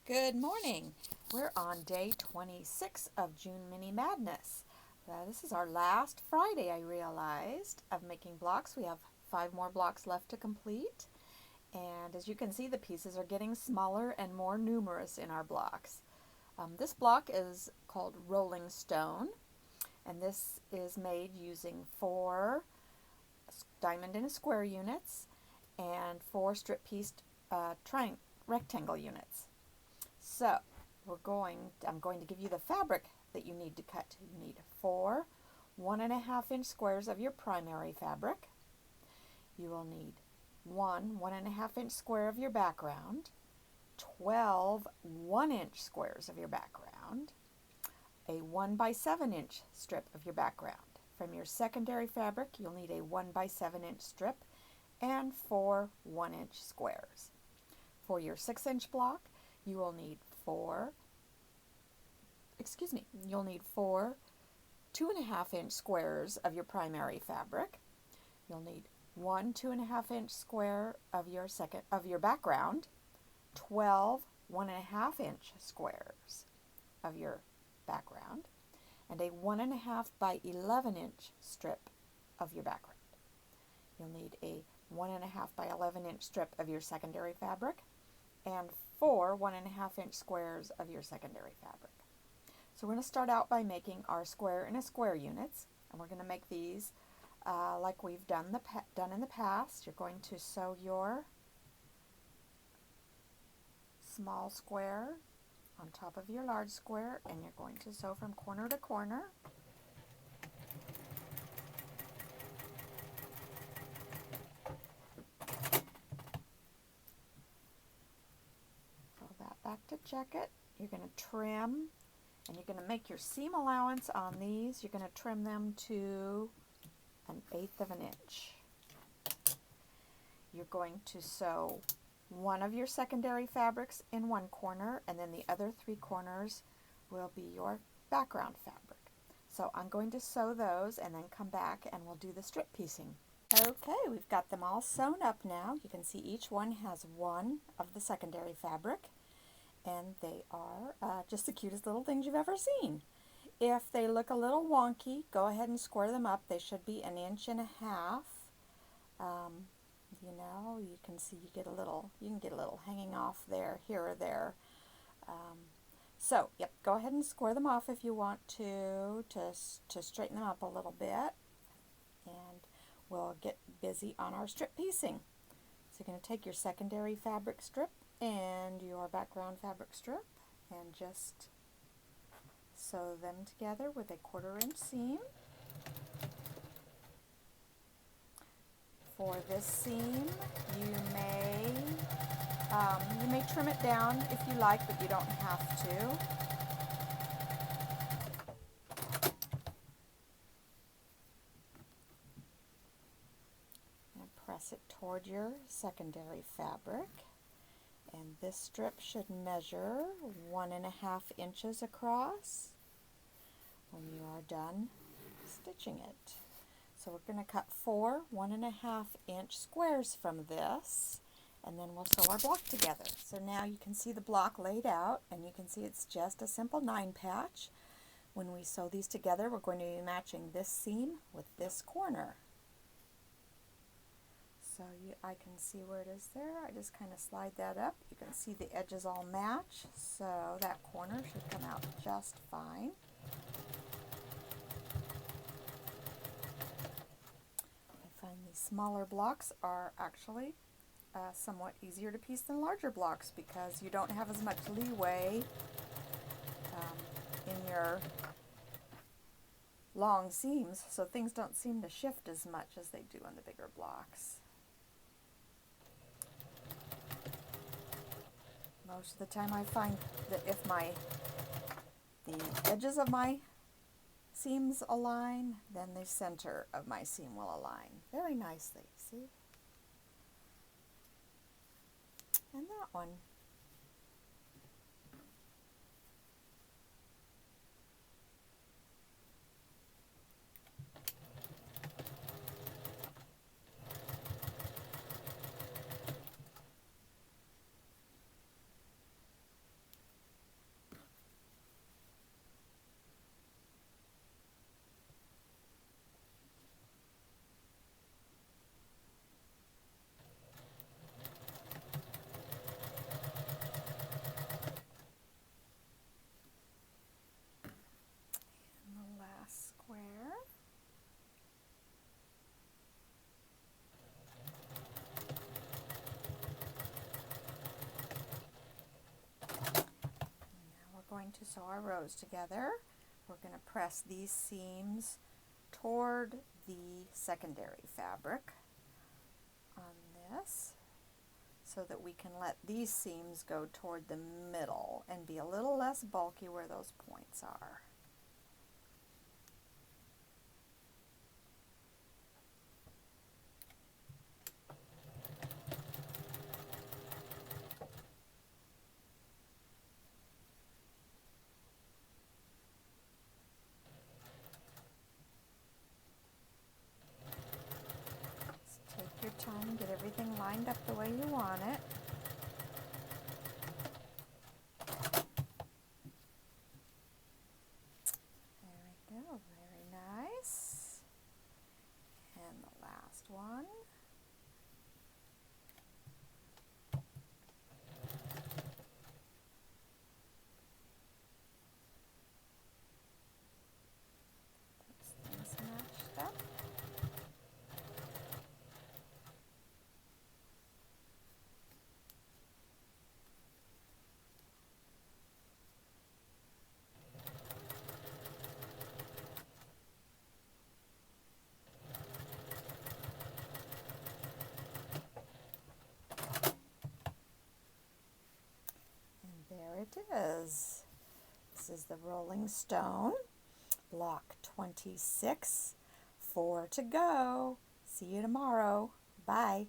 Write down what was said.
Good morning. We're on day 26 of June Mini Madness. This is our last Friday, I realized, of making blocks. We have 5 more blocks left to complete. And as you can see, the pieces are getting smaller and more numerous in our blocks. This block is called Rolling Stone, and this is made using 4 diamond and square units and 4 strip-pieced rectangle units. So I'm going to give you the fabric that you need to cut. You need 4 1.5-inch squares of your primary fabric. You will need 1 1.5-inch square of your background, 12 1-inch squares of your background, a 1x7-inch strip of your background. From your secondary fabric, you'll need a 1x7-inch strip and 4 1-inch squares. For your 6-inch block, you will need 4 2.5-inch squares of your primary fabric. You'll need 1 2.5-inch square of your background, 12 1.5-inch squares of your background, and a 1.5 by 11-inch strip of your background. You'll need a 1.5 by 11-inch strip of your secondary fabric and 4 1.5-inch squares of your secondary fabric. So we're going to start out by making our square in a square units, and we're going to make these like we've done in the past. You're going to sew your small square on top of your large square, and you're going to sew from corner to corner. Fold that back to check it. You're going to trim, and you're going to make your seam allowance on these. You're going to trim them to 1/8 of an inch. You're going to sew one of your secondary fabrics in one corner, and then the other 3 corners will be your background fabric. So I'm going to sew those and then come back and we'll do the strip piecing. Okay, we've got them all sewn up now. You can see each one has one of the secondary fabric, and they are just the cutest little things you've ever seen. If they look a little wonky, go ahead and square them up. They should be 1.5 inches. You can see you can get a little hanging off there, here or there. Go ahead and square them off if you want to straighten them up a little bit, and we'll get busy on our strip piecing. So you're going to take your secondary fabric strip and your background fabric strip and just sew them together with a 1/4 inch seam. For this seam, you may trim it down if you like, but you don't have to. And press it toward your secondary fabric, and this strip should measure 1.5 inches across when you are done stitching it. So we're going to cut 4 1.5-inch squares from this, and then we'll sew our block together. So now you can see the block laid out, and you can see it's just a simple 9 patch. When we sew these together, we're going to be matching this seam with this corner. So I can see where it is there. I just kind of slide that up. You can see the edges all match, so that corner should come out just fine. I find these smaller blocks are actually somewhat easier to piece than larger blocks because you don't have as much leeway in your long seams, so things don't seem to shift as much as they do on the bigger blocks. Most of the time I find that if the edges of my seams align, then the center of my seam will align very nicely, see? And that one. sew our rows together. We're going to press these seams toward the secondary fabric on this so that we can let these seams go toward the middle and be a little less bulky where those points are. Take your time and get everything lined up the way you want it. There we go, very nice. And the last one. Those things matched up. There it is. This is the Rolling Stone, block 26. 4 to go. See you tomorrow. Bye.